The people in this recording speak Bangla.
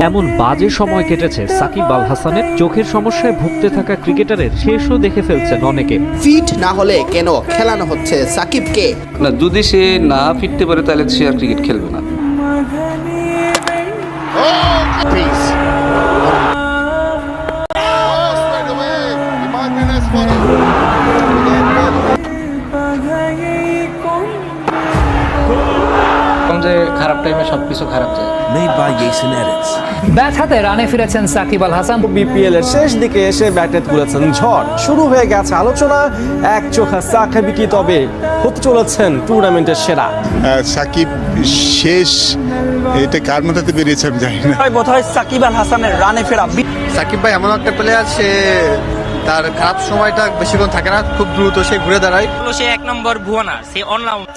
এমন বাজে সময় কেটেছে সাকিব আল হাসানের। চোখের সমস্যায় ভুগতে থাকা ক্রিকেটারের শেষও দেখে ফেলছেন অনেকে। ফিট না হলে কেন খেলানো হচ্ছে সাকিবকে? না, যদি সে না ফিরতে পারে তাহলে সে আর ক্রিকেট খেলবে না। যে খারাপ টাইমে সবকিছু খারাপ যায়। Made by Yasin Edits. Bat হাতে রানে ফিরেছেন সাকিব আল হাসান। বিপিএল এর শেষ দিকে এসে ব্যাটে তুলেছেন ঝড়। শুরু হয়ে গেছে আলোচনা, এক চোখা সাকিবই কি তবে হতে চলেছেন টুর্নামেন্টের সেরা? সাকিব শেষ এটা কার মাথাতে বেরিয়েছে আমি জানি না। বোধহয় সাকিব আল হাসানের রানে ফেরা। সাকিব ভাই এমন একটা প্লেয়ার, সে তার খারাপ সময়টা বেশিক্ষণ থাকে না, খুব দ্রুত সে ঘুরে দাঁড়ায়। সে এক নম্বর ভুয়া না, সে অলরাউন্ড।